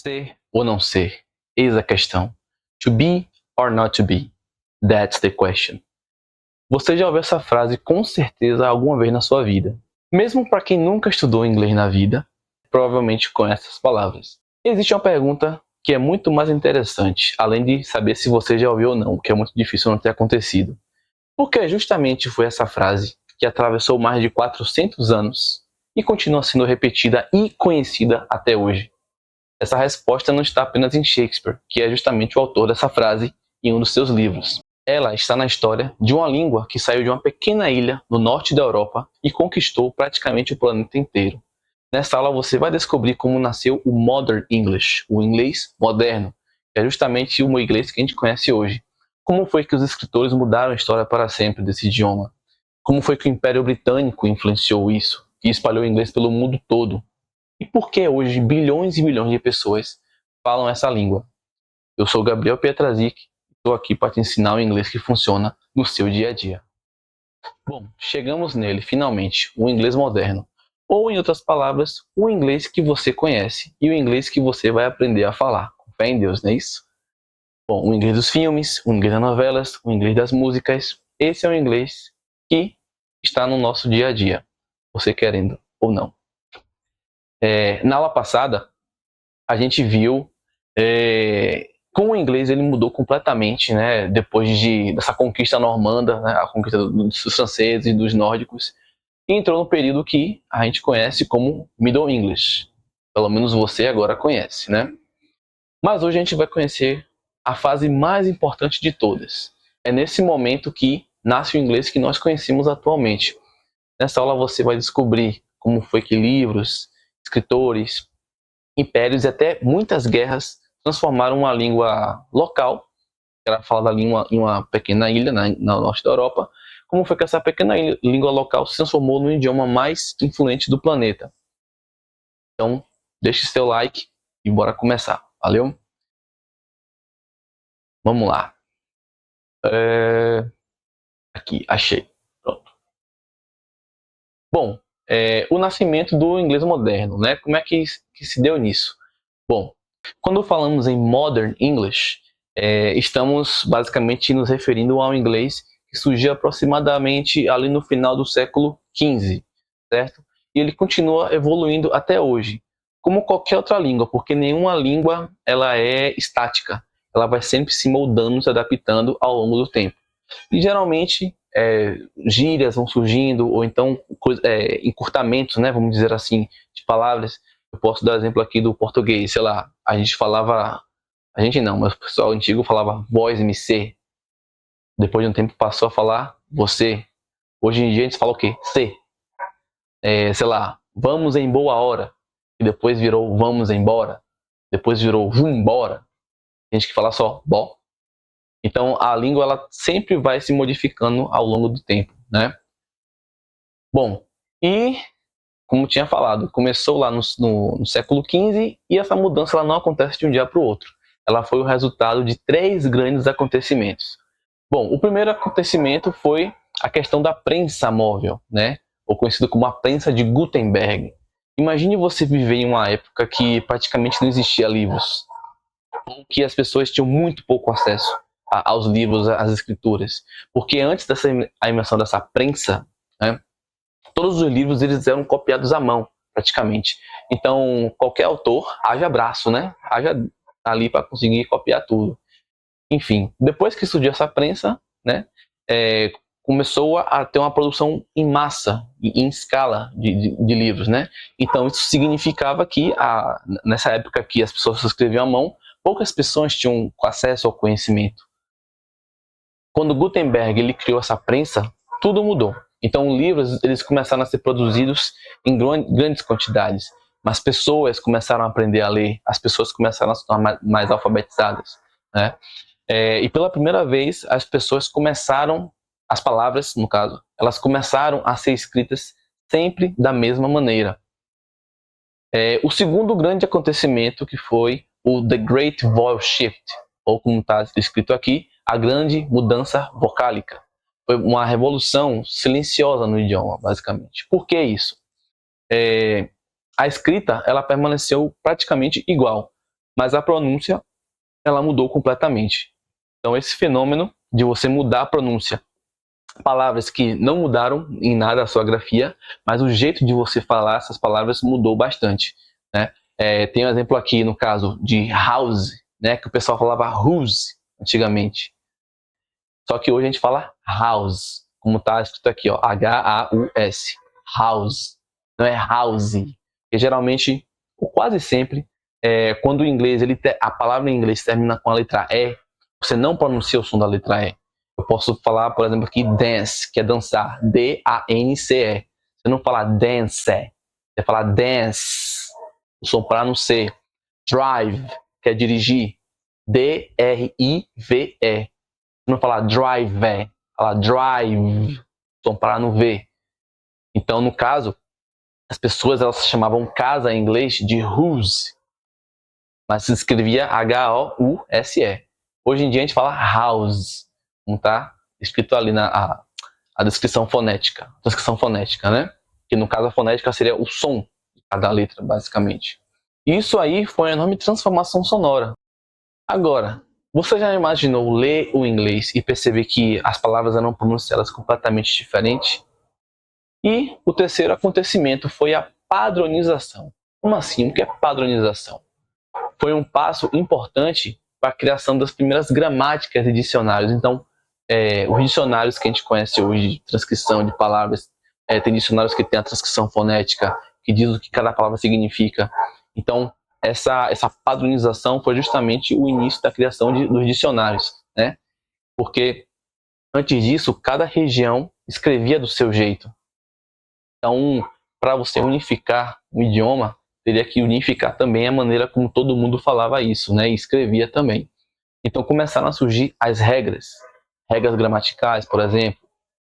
Ser ou não ser? Eis a questão. To be or not to be? That's the question. Você já ouviu essa frase com certeza alguma vez na sua vida. Mesmo para quem nunca estudou inglês na vida, provavelmente conhece essas palavras. Existe uma pergunta que é muito mais interessante, além de saber se você já ouviu ou não, que é muito difícil não ter acontecido. Porque justamente foi essa frase que atravessou mais de 400 anos e continua sendo repetida e conhecida até hoje. Essa resposta não está apenas em Shakespeare, que é justamente o autor dessa frase em um dos seus livros. Ela está na história de uma língua que saiu de uma pequena ilha no norte da Europa e conquistou praticamente o planeta inteiro. Nessa aula você vai descobrir como nasceu o Modern English, o inglês moderno, que é justamente o inglês que a gente conhece hoje. Como foi que os escritores mudaram a história para sempre desse idioma? Como foi que o Império Britânico influenciou isso e espalhou o inglês pelo mundo todo? E por que hoje bilhões e bilhões de pessoas falam essa língua? Eu sou Gabriel Pietrazic e estou aqui para te ensinar o inglês que funciona no seu dia a dia. Bom, chegamos nele finalmente, o inglês moderno. Ou, em outras palavras, o inglês que você conhece e o inglês que você vai aprender a falar. Com fé em Deus, não é isso? Bom, o inglês dos filmes, o inglês das novelas, o inglês das músicas. Esse é o inglês que está no nosso dia a dia, você querendo ou não. Na aula passada, a gente viu como o inglês ele mudou completamente, né, depois dessa conquista normanda, né, a conquista dos franceses e dos nórdicos, e entrou no período que a gente conhece como Middle English. Pelo menos você agora conhece, né? Mas hoje a gente vai conhecer a fase mais importante de todas. É nesse momento que nasce o inglês que nós conhecemos atualmente. Nessa aula você vai descobrir como foi que livros, escritores, impérios e até muitas guerras transformaram uma língua local, que era falada ali em uma pequena ilha no norte da Europa, como foi que essa pequena língua local se transformou no idioma mais influente do planeta. Então, deixe seu like e bora começar. Valeu? Vamos lá. Aqui, achei. Pronto. Bom, o nascimento do inglês moderno, né? Como é que se deu nisso? Bom, quando falamos em Modern English, estamos basicamente nos referindo ao inglês que surgiu aproximadamente ali no final do século XV, certo? E ele continua evoluindo até hoje, como qualquer outra língua, porque nenhuma língua ela é estática, ela vai sempre se moldando, se adaptando ao longo do tempo. E geralmente gírias vão surgindo, ou então encurtamentos, né, vamos dizer assim, de palavras. Eu posso dar exemplo aqui do português, sei lá, a gente falava, a gente não, mas o pessoal antigo falava vós me depois de um tempo passou a falar você. Hoje em dia a gente fala o quê? Se. Sei lá, vamos em boa hora, e depois virou vamos embora, depois virou embora. Tem gente que fala só bó. Então a língua ela sempre vai se modificando ao longo do tempo, né? Bom, e como tinha falado, começou lá no século XV e essa mudança ela não acontece de um dia para o outro. Ela foi o resultado de 3 grandes acontecimentos. Bom, o primeiro acontecimento foi a questão da prensa móvel, né? Ou conhecido como a prensa de Gutenberg. Imagine você viver em uma época que praticamente não existia livros, ou que as pessoas tinham muito pouco acesso aos livros, às escrituras. Porque antes dessa invenção dessa prensa, né, todos os livros eles eram copiados à mão, praticamente. Então, qualquer autor, haja braço, né? Haja ali para conseguir copiar tudo. Enfim, depois que surgiu essa prensa, né, começou a ter uma produção em massa, em escala de livros, né? Então, isso significava que, nessa época que as pessoas escreviam à mão, poucas pessoas tinham acesso ao conhecimento. Quando Gutenberg ele criou essa prensa, tudo mudou. Então, livros eles começaram a ser produzidos em grandes quantidades, mas pessoas começaram a aprender a ler, as pessoas começaram a se tornar mais alfabetizadas, né? E pela primeira vez, as pessoas começaram, as palavras, no caso, elas começaram a ser escritas sempre da mesma maneira. O segundo grande acontecimento que foi o The Great Vowel Shift, ou como está escrito aqui, a grande mudança vocálica. Foi uma revolução silenciosa no idioma, basicamente. Por que isso? A escrita ela permaneceu praticamente igual, mas a pronúncia ela mudou completamente. Então esse fenômeno de você mudar a pronúncia, palavras que não mudaram em nada a sua grafia, mas o jeito de você falar essas palavras mudou bastante, né? Tem um exemplo aqui no caso de house, né, que o pessoal falava whose antigamente. Só que hoje a gente fala house, como está escrito aqui, ó, H-A-U-S, house, não é house. Porque geralmente, ou quase sempre, quando o inglês, a palavra em inglês termina com a letra E, você não pronuncia o som da letra E. Eu posso falar, por exemplo, aqui dance, que é dançar, D-A-N-C-E. Você não fala dance, você fala dance, o som para no C. Drive, que é dirigir, D-R-I-V-E. Não falar drive, falar drive, som para no V. Então, no caso, as pessoas elas chamavam casa em inglês de whose, mas se escrevia H-O-U-S-E. Hoje em dia a gente fala house, como está escrito ali na a descrição fonética, né? Que no caso a fonética seria o som de cada letra, basicamente. Isso aí foi uma enorme transformação sonora. Agora, você já imaginou ler o inglês e perceber que as palavras eram pronunciadas completamente diferentes? E o terceiro acontecimento foi a padronização. Como assim? O que é padronização? Foi um passo importante para a criação das primeiras gramáticas e dicionários. Então, os dicionários que a gente conhece hoje de transcrição de palavras, tem dicionários que tem a transcrição fonética, que diz o que cada palavra significa. Então, essa padronização foi justamente o início da criação dos dicionários, né? Porque antes disso, cada região escrevia do seu jeito. Então, para você unificar um idioma, teria que unificar também a maneira como todo mundo falava isso, né? E escrevia também. Então começaram a surgir as regras gramaticais, por exemplo,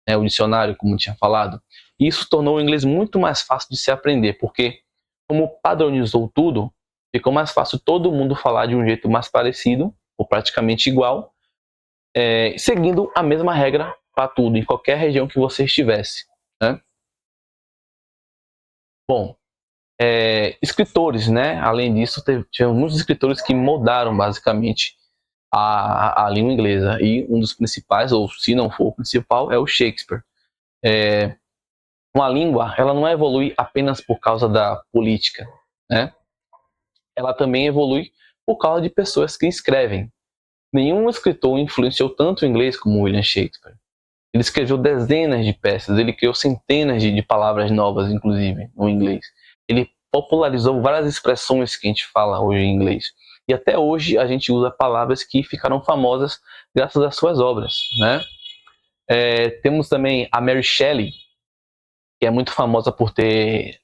né? O dicionário, como eu tinha falado. E isso tornou o inglês muito mais fácil de se aprender, porque como padronizou tudo, ficou mais fácil todo mundo falar de um jeito mais parecido, ou praticamente igual, seguindo a mesma regra para tudo, em qualquer região que você estivesse, né? Bom, escritores, né? Além disso, tinha muitos escritores que moldaram basicamente a língua inglesa. E um dos principais, ou se não for o principal, é o Shakespeare. Uma língua, ela não evolui apenas por causa da política, né? Ela também evolui por causa de pessoas que escrevem. Nenhum escritor influenciou tanto o inglês como William Shakespeare. Ele escreveu dezenas de peças, ele criou centenas de palavras novas, inclusive, no inglês. Ele popularizou várias expressões que a gente fala hoje em inglês. E até hoje a gente usa palavras que ficaram famosas graças às suas obras, né? Temos também a Mary Shelley, que é muito famosa por ter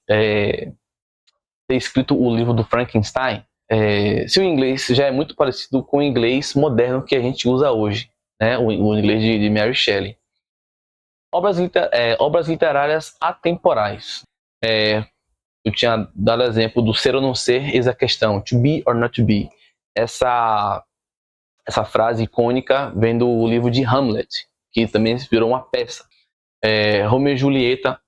escrito o livro do Frankenstein. Se o inglês já é muito parecido com o inglês moderno que a gente usa hoje, né? O inglês de Mary Shelley. Obras literárias atemporais. Eu tinha dado exemplo do ser ou não ser, eis a questão, to be or not to be. Essa frase icônica vem do livro de Hamlet, que também virou uma peça. Romeu e Julieta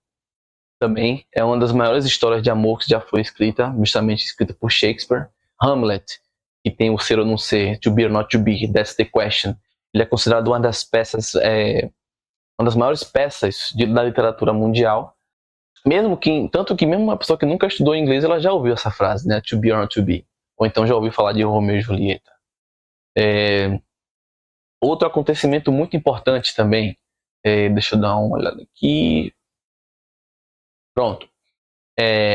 também é uma das maiores histórias de amor que já foi escrita, justamente escrita por Shakespeare. Hamlet, que tem o ser ou não ser, to be or not to be, that's the question. Ele é considerado uma das peças, uma das maiores peças da literatura mundial. Tanto que mesmo uma pessoa que nunca estudou inglês, ela já ouviu essa frase, né? To be or not to be. Ou então já ouviu falar de Romeu e Julieta. Outro acontecimento muito importante também, deixa eu dar uma olhada aqui. Pronto.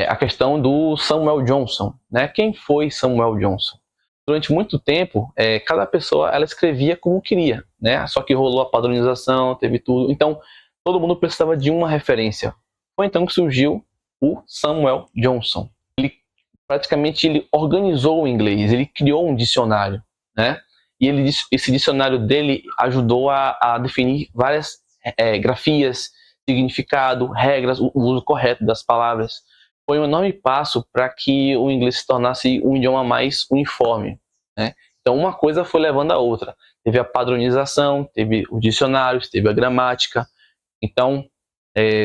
A questão do Samuel Johnson, né? Quem foi Samuel Johnson? Durante muito tempo, cada pessoa ela escrevia como queria, né? Só que rolou a padronização, teve tudo. Então, todo mundo precisava de uma referência. Foi então que surgiu o Samuel Johnson. Ele organizou o inglês, ele criou um dicionário, né? E esse dicionário dele ajudou a definir várias grafias, significado, regras, o uso correto das palavras. Foi um enorme passo para que o inglês se tornasse um idioma mais uniforme, né? Então uma coisa foi levando a outra. Teve a padronização, teve os dicionários, teve a gramática. Então,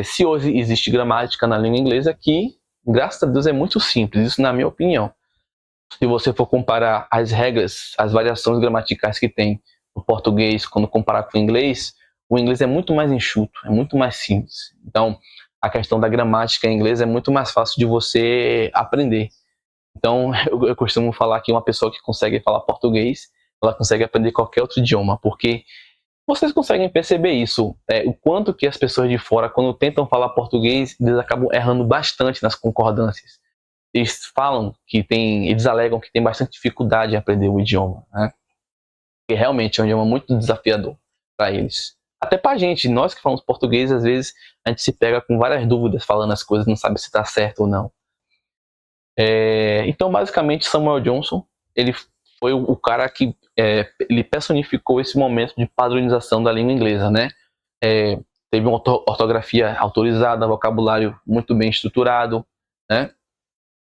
se hoje existe gramática na língua inglesa, que, graças a Deus, é muito simples, isso na minha opinião. Se você for comparar as regras, as variações gramaticais que tem no português, quando comparar com o inglês é muito mais enxuto, é muito mais simples. Então, a questão da gramática em inglês é muito mais fácil de você aprender. Então, eu costumo falar que uma pessoa que consegue falar português, ela consegue aprender qualquer outro idioma, porque vocês conseguem perceber isso, o quanto que as pessoas de fora, quando tentam falar português, eles acabam errando bastante nas concordâncias. Eles falam que eles alegam que tem bastante dificuldade em aprender o idioma, né? Porque realmente é um idioma muito desafiador para eles. Até para a gente, nós que falamos português, às vezes a gente se pega com várias dúvidas falando as coisas, não sabe se está certo ou não. Então, basicamente, Samuel Johnson, ele foi o cara que ele personificou esse momento de padronização da língua inglesa, né? Teve uma ortografia autorizada, vocabulário muito bem estruturado, né?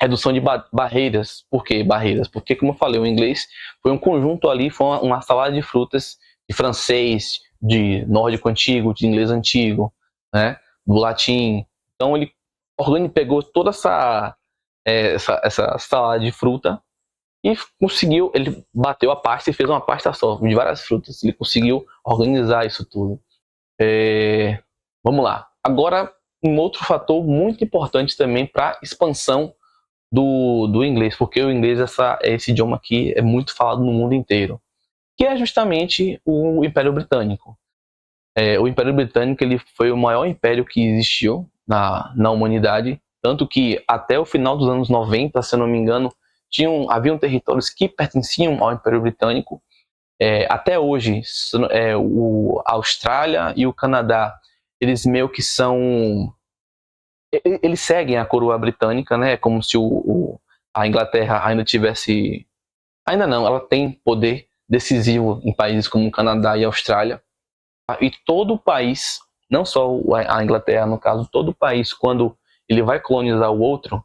Redução de barreiras. Por que barreiras? Porque, como eu falei, o inglês foi um conjunto ali, foi uma salada de frutas de francês, de nórdico antigo, de inglês antigo, né? Do latim. Então, ele pegou toda essa salada de fruta e conseguiu, ele bateu a pasta e fez uma pasta só, de várias frutas. Ele conseguiu organizar isso tudo. Vamos lá. Agora, um outro fator muito importante também para a expansão do inglês, porque o inglês é esse idioma aqui é muito falado no mundo inteiro, que é justamente o Império Britânico. O Império Britânico ele foi o maior império que existiu na humanidade, tanto que até o final dos anos 90, se eu não me engano, haviam territórios que pertenciam ao Império Britânico. Até hoje, a Austrália e o Canadá, eles meio que são... Eles seguem a coroa britânica, né? Como se a Inglaterra ainda tivesse... Ainda não, ela tem poder decisivo em países como o Canadá e a Austrália. E todo o país, não só a Inglaterra, no caso, todo o país, quando ele vai colonizar o outro,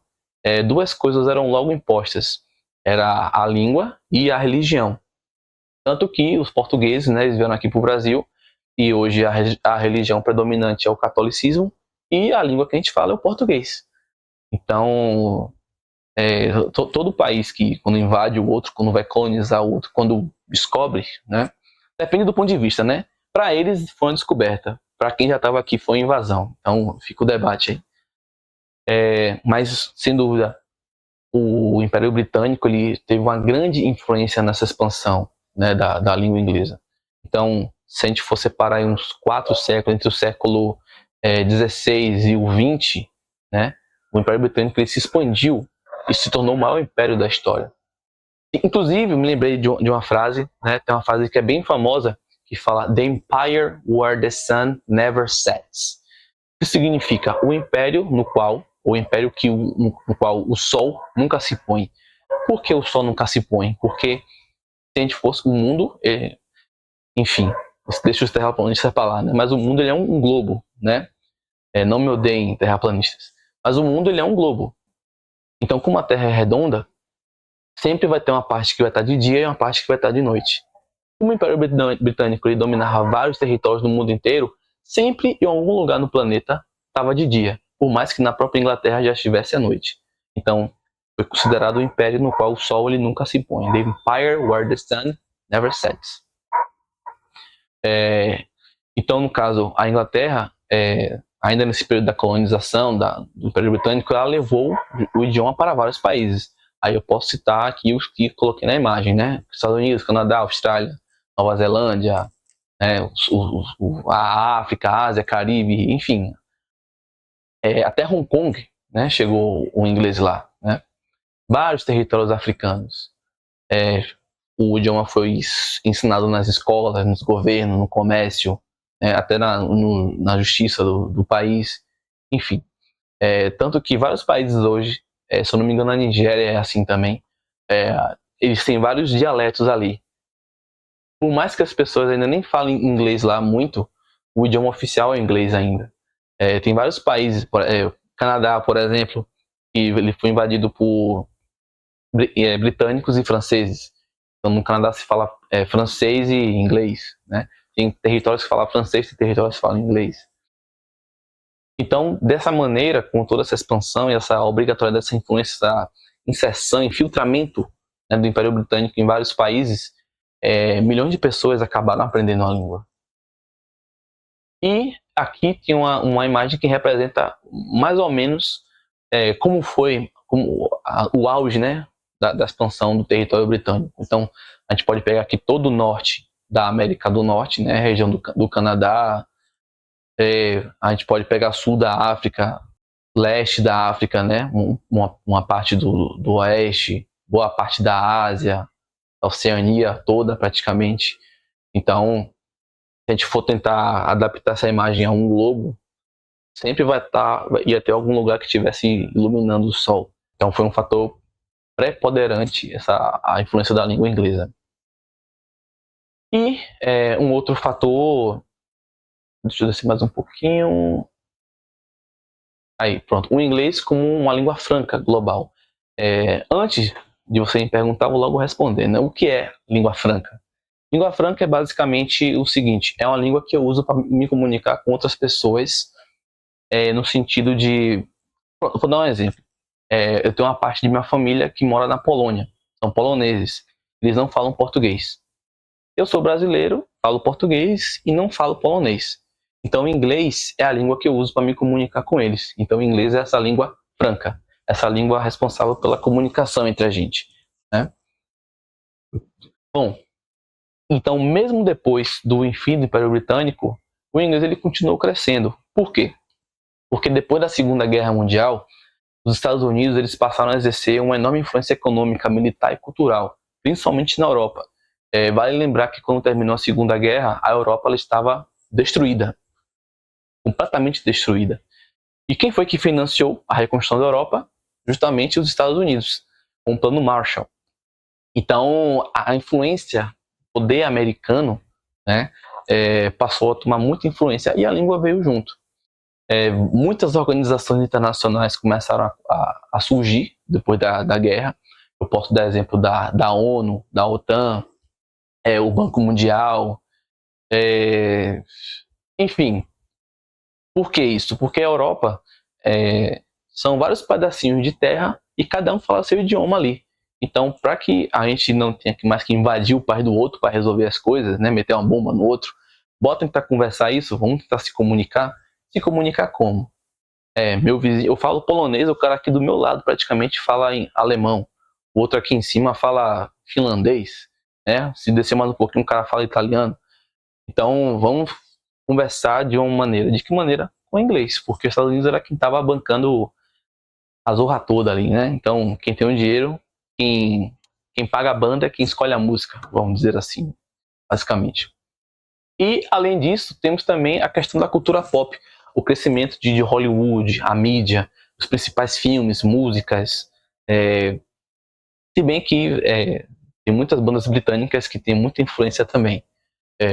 duas coisas eram logo impostas. Era a língua e a religião. Tanto que os portugueses, né, eles vieram aqui para o Brasil, e hoje a religião predominante é o catolicismo, e a língua que a gente fala é o português. Então, todo país que, quando invade o outro, quando vai colonizar o outro, quando descobre, né, depende do ponto de vista, né? Para eles foi uma descoberta, para quem já estava aqui foi uma invasão. Então fica o debate aí. Mas, sem dúvida, o Império Britânico ele teve uma grande influência nessa expansão, né, da língua inglesa. Então, se a gente for separar aí uns 4 séculos, entre o século XVI e o XX, né, o Império Britânico ele se expandiu e se tornou o maior império da história. Inclusive, me lembrei de uma frase, né, tem uma frase que é bem famosa, que fala The Empire where the sun never sets. O que significa o império no qual o sol nunca se põe. Por que o sol nunca se põe? Porque se a gente fosse o mundo, enfim, deixa os terraplanistas falar, né? Mas o mundo ele é um globo, né? Não me odeiem, terraplanistas. Mas o mundo ele é um globo. Então, como a Terra é redonda, sempre vai ter uma parte que vai estar de dia e uma parte que vai estar de noite. Como o Império Britânico ele dominava vários territórios no mundo inteiro, sempre em algum lugar no planeta estava de dia, por mais que na própria Inglaterra já estivesse à noite. Então, foi considerado o império no qual o sol ele nunca se põe. The Empire where the sun never sets. Então, no caso, a Inglaterra, ainda nesse período da colonização do Império Britânico, ela levou o idioma para vários países. Aí eu posso citar aqui os que coloquei na imagem, né? Estados Unidos, Canadá, Austrália, Nova Zelândia, a África, a Ásia, Caribe, enfim. Até Hong Kong, né? Chegou o inglês lá, né? Vários territórios africanos. O idioma foi ensinado nas escolas, nos governos, no comércio, até na justiça do país, enfim. Tanto que vários países hoje, se eu não me engano a Nigéria é assim também, eles têm vários dialetos ali. Por mais que as pessoas ainda nem falem inglês lá muito, o idioma oficial é inglês ainda. Tem vários países, Canadá, por exemplo, que ele foi invadido por britânicos e franceses. Então, no Canadá se fala francês e inglês, né? Tem territórios que falam francês e territórios que falam inglês. Então, dessa maneira, com toda essa expansão e essa obrigatoriedade dessa influência, essa inserção, infiltramento né, do Império Britânico em vários países, milhões de pessoas acabaram aprendendo a língua. E aqui tem uma imagem que representa mais ou menos como foi o auge, né, da expansão do território britânico. Então, a gente pode pegar aqui todo o norte da América do Norte, né, região do Canadá, a gente pode pegar sul da África, leste da África, né, uma parte do oeste, boa parte da Ásia, a Oceania toda praticamente. Então, se a gente for tentar adaptar essa imagem a um globo, sempre ia ter algum lugar que estivesse iluminando o sol. Então foi um fator preponderante a influência da língua inglesa. E um outro fator, deixa eu descer mais um pouquinho. Aí, pronto. O inglês como uma língua franca global. Antes de você me perguntar, eu vou logo responder, né? O que é língua franca? Língua franca é basicamente o seguinte: é uma língua que eu uso para me comunicar com outras pessoas, no sentido de. Vou dar um exemplo. Eu tenho uma parte de minha família que mora na Polônia. São poloneses. Eles não falam português. Eu sou brasileiro, falo português e não falo polonês. Então, o inglês é a língua que eu uso para me comunicar com eles. Então, o inglês é essa língua franca, essa língua responsável pela comunicação entre a gente, né? Bom, então, mesmo depois do fim do Império Britânico, o inglês ele continuou crescendo. Por quê? Porque depois da Segunda Guerra Mundial, os Estados Unidos eles passaram a exercer uma enorme influência econômica, militar e cultural, principalmente na Europa. Vale lembrar que quando terminou a Segunda Guerra, a Europa ela estava destruída, completamente destruída. E quem foi que financiou a reconstrução da Europa? Justamente os Estados Unidos, com o Plano Marshall. Então, a influência, o poder americano, né, passou a tomar muita influência e a língua veio junto. Muitas organizações internacionais começaram a surgir depois da guerra. Eu posso dar exemplo da ONU, da OTAN, o Banco Mundial, enfim. Por que isso? Porque a Europa são vários pedacinhos de terra e cada um fala seu idioma ali. Então, para que a gente não tenha mais que invadir o país do outro para resolver as coisas, né, meter uma bomba no outro, bora tentar conversar isso, vamos tentar se comunicar. Se comunicar como? Meu vizinho, eu falo polonês, o cara aqui do meu lado praticamente fala em alemão. O outro aqui em cima fala finlandês, né? Se descer mais um pouquinho, o cara fala italiano. Então, vamos conversar de uma maneira. De que maneira? Com inglês, porque os Estados Unidos era quem estava bancando a zorra toda ali, né? Então, quem tem o dinheiro, quem paga a banda é quem escolhe a música, vamos dizer assim, basicamente. E, além disso, temos também a questão da cultura pop, o crescimento de Hollywood, a mídia, os principais filmes, músicas. Se bem que tem muitas bandas britânicas que têm muita influência também.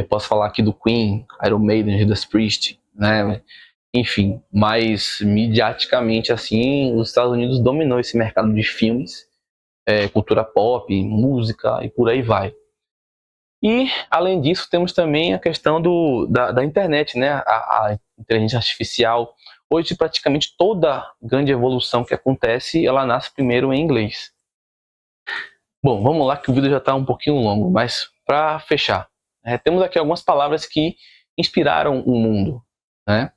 Posso falar aqui do Queen, Iron Maiden, Judas Priest, né? Enfim, mas midiaticamente assim, os Estados Unidos dominou esse mercado de filmes, cultura pop, música e por aí vai. E, além disso, temos também a questão da internet, né? A inteligência artificial. Hoje, praticamente toda grande evolução que acontece, ela nasce primeiro em inglês. Bom, vamos lá que o vídeo já está um pouquinho longo, mas para fechar, temos aqui algumas palavras que inspiraram o mundo, né?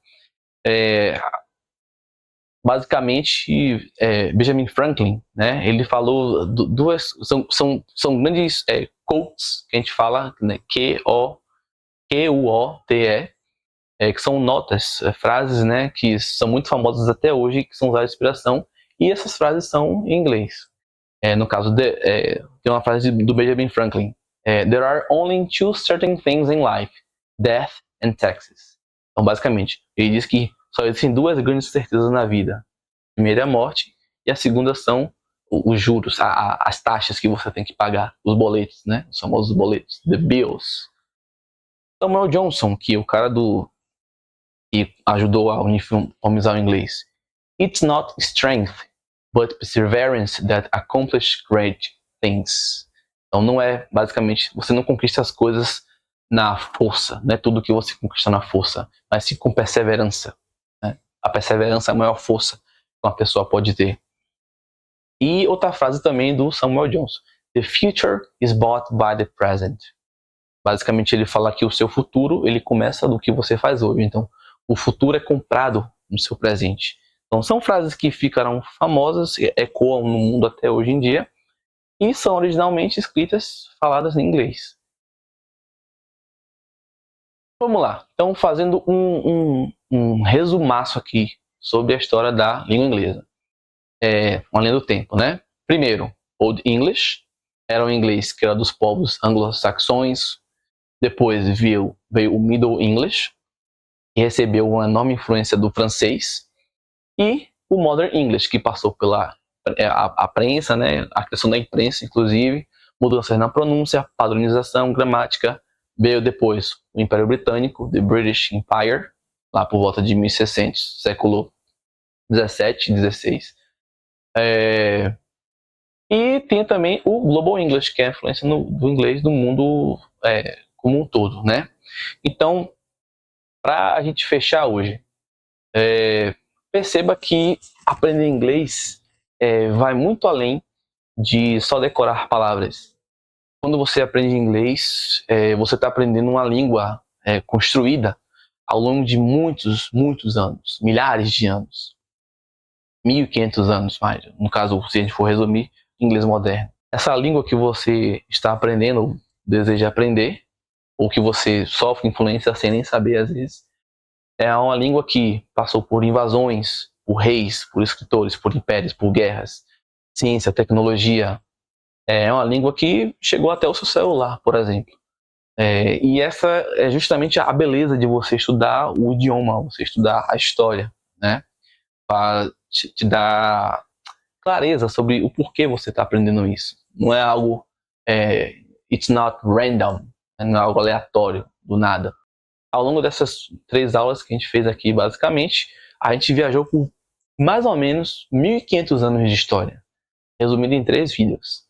Basicamente, Benjamin Franklin, né? Ele falou duas, são grandes quotes que a gente fala, né? Quote, que são notas, frases, né? Que são muito famosas até hoje, que são usadas de inspiração, e essas frases são em inglês. No caso, tem uma frase do Benjamin Franklin: There are only two certain things in life, death and taxes. Então, basicamente, ele diz que só existem duas grandes certezas na vida. A primeira é a morte e a segunda são os juros, as taxas que você tem que pagar, os boletos, né? Os famosos boletos, the bills. Samuel Johnson, que é o cara que ajudou a uniformizar o inglês. It's not strength, but perseverance that accomplish great things. Então não é, basicamente, você não conquista as coisas na força, não é tudo que você conquista na força, mas sim com perseverança. Né? A perseverança é a maior força que uma pessoa pode ter. E outra frase também do Samuel Johnson: The future is bought by the present. Basicamente ele fala que o seu futuro ele começa do que você faz hoje. Então o futuro é comprado no seu presente. Então são frases que ficaram famosas, ecoam no mundo até hoje em dia e são originalmente escritas, faladas em inglês. Vamos lá. Então fazendo um resumaço aqui sobre a história da língua inglesa. Uma linha do tempo, né? Primeiro, Old English, era um inglês que era dos povos anglo-saxões. Depois veio o Middle English, que recebeu uma enorme influência do francês. E o Modern English, que passou pela a prensa, né? A questão da imprensa, inclusive, mudanças na pronúncia, padronização, gramática. Veio depois o Império Britânico, The British Empire, lá por volta de 1600, século 17, 16. E tem também o Global English, que é a influência do inglês do mundo como um todo, né? Então, para a gente fechar hoje, perceba que aprender inglês vai muito além de só decorar palavras. Quando você aprende inglês, você está aprendendo uma língua construída ao longo de muitos, muitos anos, milhares de anos. 1.500 anos, mais, no caso, se a gente for resumir, inglês moderno. Essa língua que você está aprendendo, ou deseja aprender, ou que você sofre influência sem nem saber às vezes, é uma língua que passou por invasões, por reis, por escritores, por impérios, por guerras, ciência, tecnologia. É uma língua que chegou até o seu celular, por exemplo. E essa é justamente a beleza de você estudar o idioma, você estudar a história, né? Para te dar clareza sobre o porquê você está aprendendo isso. Não é algo, it's not random, não é algo aleatório, do nada. Ao longo dessas 3 aulas que a gente fez aqui, basicamente, a gente viajou por mais ou menos 1.500 anos de história, resumido em 3 vídeos.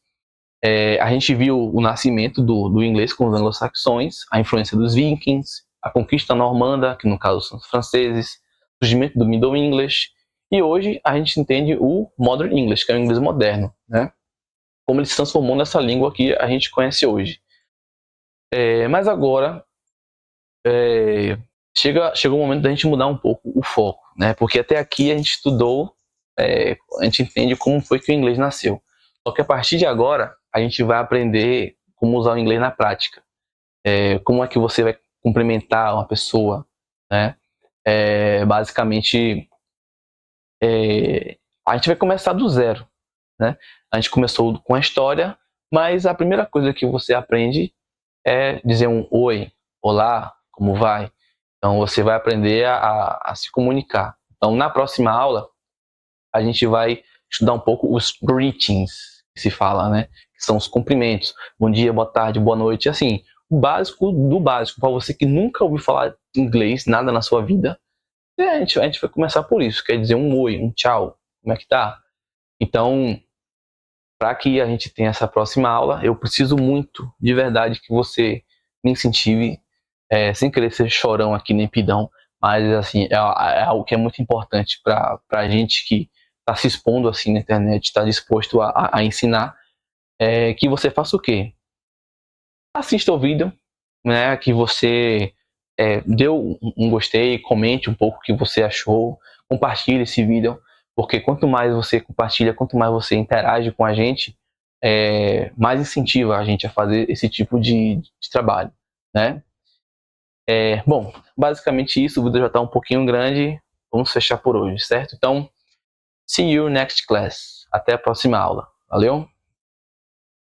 A gente viu o nascimento do inglês com os anglo-saxões, a influência dos vikings, a conquista normanda, que no caso são os franceses, o surgimento do Middle English, e hoje a gente entende o Modern English, que é o inglês moderno, né? Como ele se transformou nessa língua que a gente conhece hoje. Mas agora chegou o momento da gente mudar um pouco o foco, né? Porque até aqui a gente estudou, a gente entende como foi que o inglês nasceu. Só que a partir de agora a gente vai aprender como usar o inglês na prática. Como é que você vai cumprimentar uma pessoa, né? Basicamente, a gente vai começar do zero, né? A gente começou com a história, mas a primeira coisa que você aprende é dizer um oi, olá, como vai? Então você vai aprender a se comunicar. Então na próxima aula a gente vai estudar um pouco os greetings, que se fala, né? Que são os cumprimentos. Bom dia, boa tarde, boa noite. Assim, o básico do básico. Para você que nunca ouviu falar inglês, nada na sua vida, a gente vai começar por isso. Quer dizer um oi, um tchau. Como é que tá? Então, para que a gente tenha essa próxima aula, eu preciso muito, de verdade, que você me incentive, sem querer ser chorão aqui nem pidão, mas assim, é algo que é muito importante para a gente que está se expondo assim na internet, está disposto a ensinar, que você faça o quê? Assista o vídeo, né, que você dê um gostei, comente um pouco o que você achou, compartilhe esse vídeo, porque quanto mais você compartilha, quanto mais você interage com a gente, mais incentiva a gente a fazer esse tipo de trabalho, né? Bom, basicamente isso, o vídeo já está um pouquinho grande, vamos fechar por hoje, certo? Então, see you next class. Até a próxima aula. Valeu?